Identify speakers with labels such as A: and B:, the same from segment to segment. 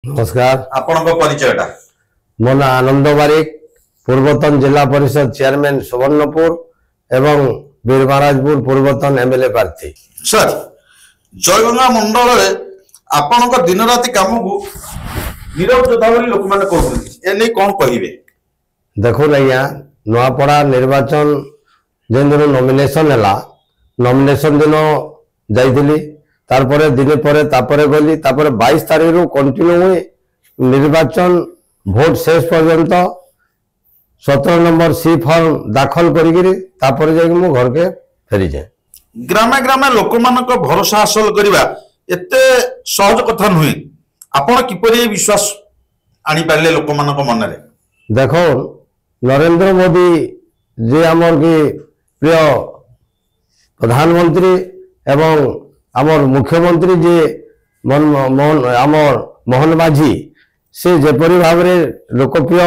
A: नमस्कार।
B: आपनको परिचयटा
A: मो ना आनंद बारिक, पूर्वतन जिला परिषद चेयरमैन सुवर्णपुर एवं बीरमहाराजपुर पूर्वतन एमएलए प्रार्थी।
B: सर जयगंगा मंडल आपण दिन राति कम को नीरव योद्धा लोक मैंने कहते कौन कहे
A: देखो आज्ञा नुआपड़ा निर्वाचन जिन दिन नॉमिनेशन है नॉमिनेशन दिन जाइली तारपरे दिन पर गली 22 तारीख रु कंटिन्यू हुए निर्वाचन भोट शेष पर्यंत 17 नंबर सी फॉर्म दाखल करी मु घर के फेरी जाए।
B: ग्रामे ग्रामे लोक मान भरोसा हासिल करवा एते सहज कथा नुहे आपण किपरि विश्वास आनी पारे लोक मान मन रे
A: देखो नरेंद्र मोदी जी आमर की प्रिय प्रधानमंत्री एवं आमर मुख्यमंत्री जी आमर मोहन माझी से जेपरी भाव में लोकप्रिय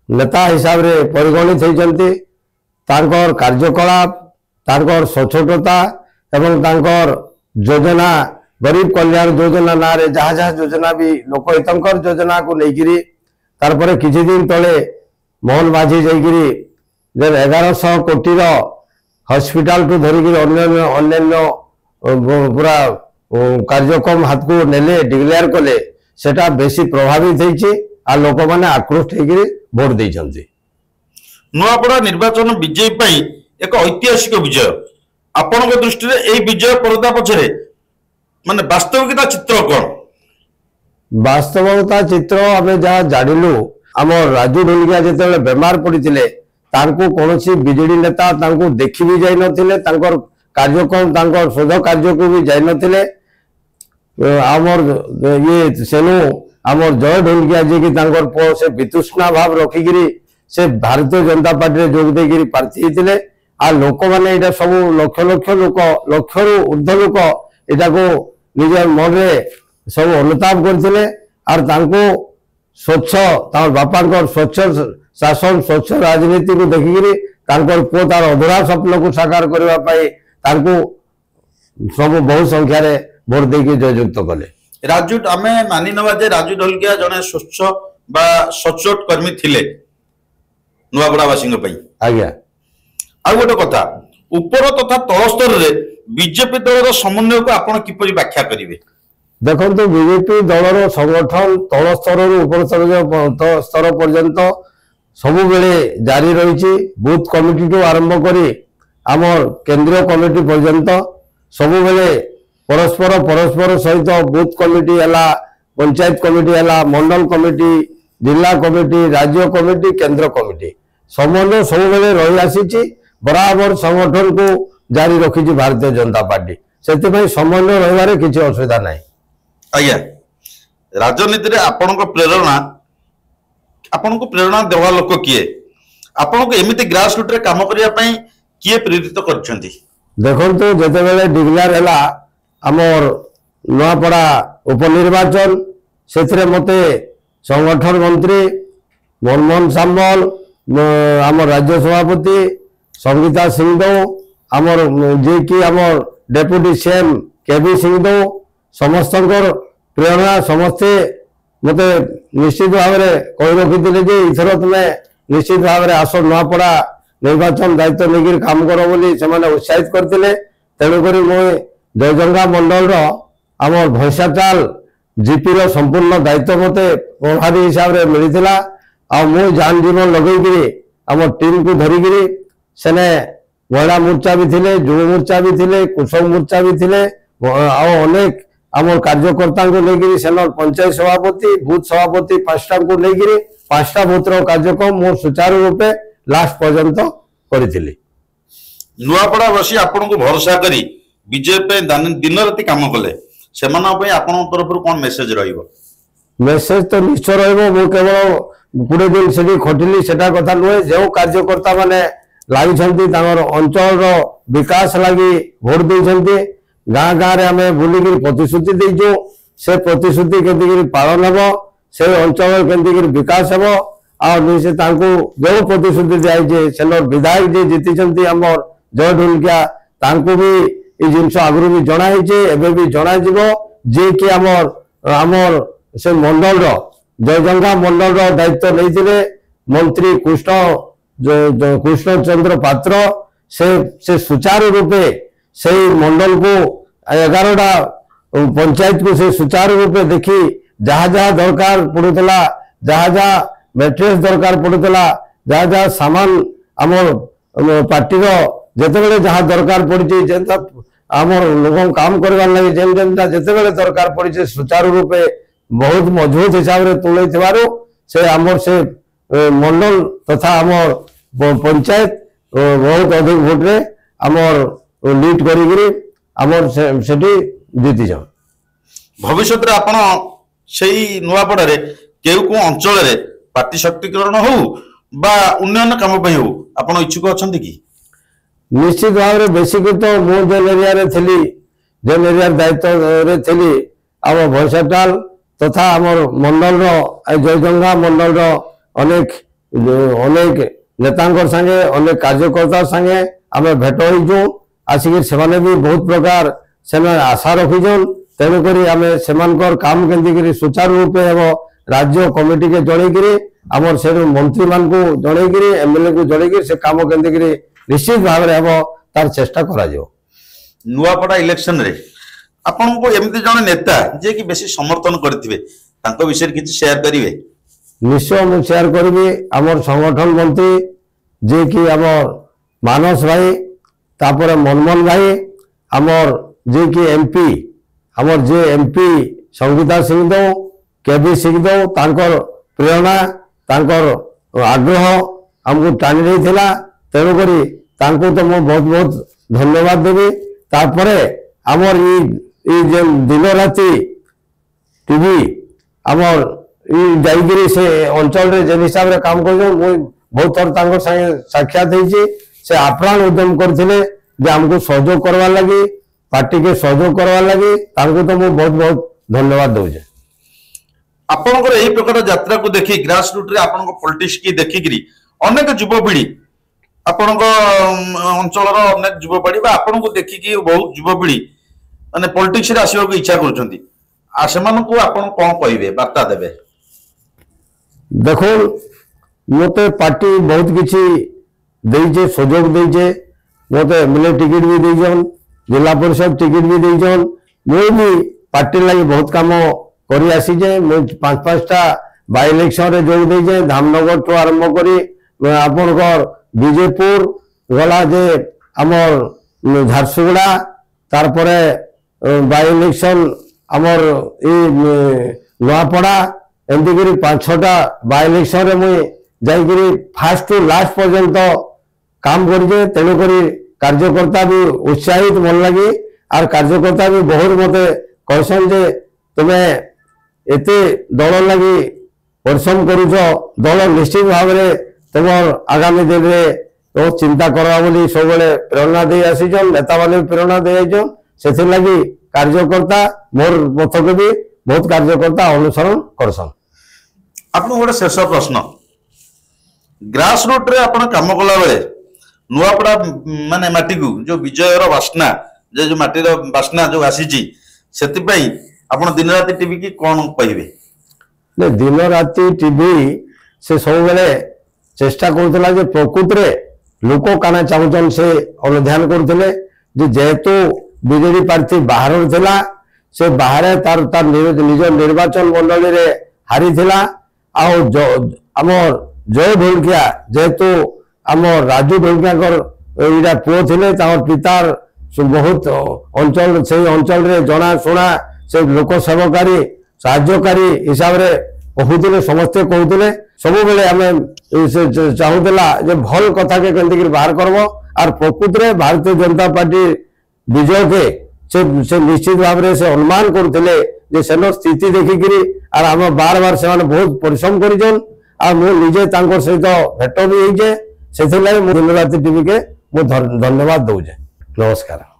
A: नेता हिसाब रे परिगणित होती कार्यकलाप तांकर सचोटता एवं तांकर योजना गरीब कल्याण योजना ना रे जहाँ जहाँ योजना भी लोकहितंकर योजना को लेकिरी तारपरे किछि दिन तले मोहन माझी जाइकिरी 1100 कोटी हॉस्पिटल टू धरिकी अन्य पूरा कार्यक्रम हाथ को नेले डिक्लेयर कले सेटा बेसी प्रभावित होइछि आ लोक माने आक्रोश होइकिरी वोट देइछन्ति।
B: नुआपड़ा निर्वाचन विजय पई एक ऐतिहासिक विजय आपण दृष्टि रे एई विजय पर्दा पछरे माने वास्तविकता चित्र कोन
A: वास्तविकता चित्र आमे जहाँ जानिलु आम राजू ढोलकिया जेतेबेले बेमार पड़िथिले तांको कोनोसी बिजेडी नेता तांको देखि भी जाई नथिले तांकर कार्यक्रम तांकर शोध कार्य को भी जाई नथिले आमर ये सेनु आमर जय ढोलकिया जी की तांकर पो से वितुष्णा भाव रखिकिरी से भारतीय जनता पार्टी रे जोग देकिरी प्रार्थी हिथिले आ लोक माने एटा सब लक्ष लक्ष लोक लक्ष रु ऊर्ध्व लोक एटा को निज मन रे सब अनुताप करथिले आर तांको स्वच्छ तार बापांकर स्वच्छ शासन स्वच्छ राजनीति को देखिकिरी तांकर पो तार अधूरा स्वप्न को साकार करबा पाई तांको सब बहु संख्या रे भोट देकी जययुक्त कले।
B: राजू आमे मानि नबा जे राजू ढोलकिया जने स्वच्छ बा सचोट कर्मी थिले नुआपड़ावासी पई
A: आज्ञा
B: आ गोटे कथा ऊपर तथा तल स्तर रे बीजेपी दल समन्वय को आपण किपरि व्याख्या करिवे
A: देखो तो बीजेपी दलर संगठन तल स्तर ऊपर स्तर पर्यंत सबु बेले जारी रही बूथ कमिटी टू आरंभ करी आमर केंद्रीय कमिटी पर्यंत सबु बेले परस्पर सहित बूथ कमिटी है पंचायत कमिटी है मंडल कमिटी जिला कमिटी राज्य कमिटी केंद्र कमिटी समन्वय सब बेले रही आसी बराबर संगठन को जारी रखी भारतीय जनता पार्टी से समन्वय रही किसी असुविधा ना।
B: आज्ञा राजनीति रे आपनको प्रेरणा देवा लोक किए आपनको एमिति ग्रास रूट रे काम करिया पई किए प्रेरित करछंती
A: देखो तो जेते बेले डिक्लेयर हैला आमर नुआपड़ा उपनिर्वाचन से मते संगठन मंत्री मनमोहन सामल आमर राज्य सभापति संगीता सिंहदेव आमर जे कि आमर डेप्यूटी सीएम केबी सिंहदेव समस्त प्रेरणा समस्ते मते निश्चित भाव में कही रखी इथर तुम्हें निश्चित भाव में आस नुआपड़ा निर्वाचन दायित्व लेकर काम कर बोली से उत्साहित करते तेणुक जयगंगा मंडल आमर भैंसाचाल जीपी रो संपूर्ण दायित्व मते प्रभावी हिसाब से मिलता आ मु जान जीवन लगेगी आम टीम को धरिकी सेने महिला मोर्चा भी थिले युव मोर्चा भी थिले कृषक मोर्चा भी थिले अनेक आम कार्यकर्ता को लेकर सेनर पंचायत सभापति बूथ सभापति 5टा को लेकर 5टा बूथर कार्यक्रम मो सुचारू रूपे लास्ट पर्यंत करी
B: नुआपड़ावासी आपण को भरोसा करी बीजेपी दिन राति काम कले से तरफ कौन मेसेज रहिबो
A: मेसेज तो निश्चय रहिबो केवल 20 दिन से खटिली सेटा कथा नुहे जो कार्यकर्ता माने लागिछंती तांगर अंचल रो विकास लागि भोट देइछंती गाँ गाँ रे आमे बुलिकी प्रतिश्रुति देइजो से प्रतिश्रुति केंतिकी पालन हेबो से अंचल केंतिकी विकास हेबो आ निसे तांको जो प्रतिश्रुति दियाइजे सेनर विधायक जे जीतिछंती हमर जय ढोलकिया तांको भी जिनस आगु भी जनाई एवं भी जन जे कि आमर से मंडल जयजंगा मंडल दायित्व नहीं मंत्री कृष्ण चंद्र पात्र से सुचारू रूपे से मंडल को 11टा पंचायत को से सुचारू रूपे देखी जहाँ जहाँ दरकार पड़ूला जहाँ जहाँ मैट्रिक्स दरकार पड़ूला जहाँ जहाँ सामान आम पार्टी जिते जहाँ दरकार पड़ी जेनता आमर लोक काम करवार लगे जेनता जिते दरकार पड़ी सुचारू रूपे बहुत मजबूत हिसाब से तुले से आमर से मंडल तथा आमर पंचायत बहुत अधिक भोट्रे आमर लीड करी आमर से जीति जाओ
B: भविष्य में आपण से नुआपड़ा केउ को अंचल पार्टी शक्तिकरण हो बा उन्नयन काम हो आपण इच्छुक अच्छा कि
A: निश्चित भाव में बेसिक तो मु जेन एरिया थी जेन एरिया दायित्व थी आम भैंसाटाल तथा आमर मंडल जयजंगा मंडल अनेक अनेक नेता संगे अनेक कार्यकर्ता संगे आम भेट होइजु आसिक से भी बहुत प्रकार से आशा रखीजन तेणुक आम से काम केमती सुचारू रूपे हम राज्य कमिटी के जनईकि आमर से मंत्री मान को जनईकि एमएलए को जनईकि से काम केमती निश्चित भाव में हम तार चेष्टा करा
B: नुआपड़ा इलेक्शन रे आपन को एमती जन नेता जे कि बेसी समर्थन करथिबे तांको विषय किछि शेयर करिवे
A: निश्चय मु शेयर करी आमर संगठन मंत्री जे कि आमर मानस भाई तापर मनमोहन भाई आमर जे कि एमपी आमर जे एमपी संगीता सिंहदेव केबी सिंहदेव तांकर प्रेरणा तांकर आग्रह हमको टाणी देथिला तेणुक तांको तो मु बहुत बहुत धन्यवाद देवी तापरे आमर दिन राति टीवी आमर जाइगिरी से अंचल रे जेन हिसाब रे काम कर बहुत थर तांको संगे साक्षात होइछि से आप्राण उद्यम करथिले जे हमको सहयोग करवा लगी पार्टी के सहयोग करवा लगी तांको तो मु बहुत बहुत धन्यवाद दउजे
B: आपनकर एही प्रकार यात्रा को देखि ग्रास रूट रे आपनकर पॉलिटिक्स की देखिकरी अनेक युवपीढ़ी आपनक अंचल अनेक युवपीढ़ी आपन को देखिकी बहुत युवपीढ़ी माने पॉलिटिक्स रे आसीबा को इच्छा करछंती आ सेमान को आपन कोन कहिबे वार्ता देबे
A: देखो मते पार्टी बहुत किछि देइजे सहयोग देइजे मते एमएलए टिकट भी देइजन जिला परिषद टिकट भी देइजन मु भी पार्टी लागि बहुत काम करी आसी जे 5-5टा बाय इलेक्शन रे जोग देइजे धामनगर तो आरंभ करी आपनकर विजयपुर गला जे आमर झारसुगुड़ा तारपरे बाय इलेक्शन आमर नुआपड़ा एमती करी 5-6टा बाय इलेक्शन रे मुई जाइकरी फास्ट टू लास्ट पर्यंत काम करिजे तेणुक कार्यकर्ता भी उत्साहित मन लगी और कार्यकर्ता भी बहुत मते कहसन जे तुम्हें एते दल लगी परिश्रम करुछ दल निश्चित भाव में तुम आगामी दिन में तो चिंता करवा बोली सब प्रेरणा दे आसीजन नेता मैंने प्रेरणा दे से लगी कार्यकर्ता मोर पथ को भी बहुत कार्यकर्ता अनुसरण करसन
B: आपन गोटे शेष प्रश्न ग्रास रूट रे आपन काम कला बेले नुआपड़ा माने माटी को जो विजयर वासना जो माटीर वासना जो आसीची सेति पई आपन दिन राति टीवी की कोन कहिबे
A: ने दिन राति टीवी से सब बेले चेष्टा करुला जे प्रकृत रे लोक काना चाहूचन से अनुध्यान करुले जे जेहेतु बीजेडी प्रार्थी बाहर थिला से बाहर तार तार निज निर्वाचन मंडली रे हारी थिला आमर जय ढोलकिया जेहेतु आम राजू ढोलकिया इरा पुओ थिले तार पितार बहुत अंचल से अंचल रे जना शुणा से लोक सेवकारी साहाय्यकारी हिसाब रे कहूले समस्ते कहूले सब बेले आम चाहूला जे भल कथा के केंद्र बाहर करब और प्रकृत रे भारतीय जनता पार्टी विजय के से निश्चित भाव में से अनुमान करते जे सेन स्थिति देखिकी और आम बार बार से बहुत परिश्रम कर मुझे सहित भेट भी होइजे से दिन राति टीवी के धन्यवाद दौजे नमस्कार।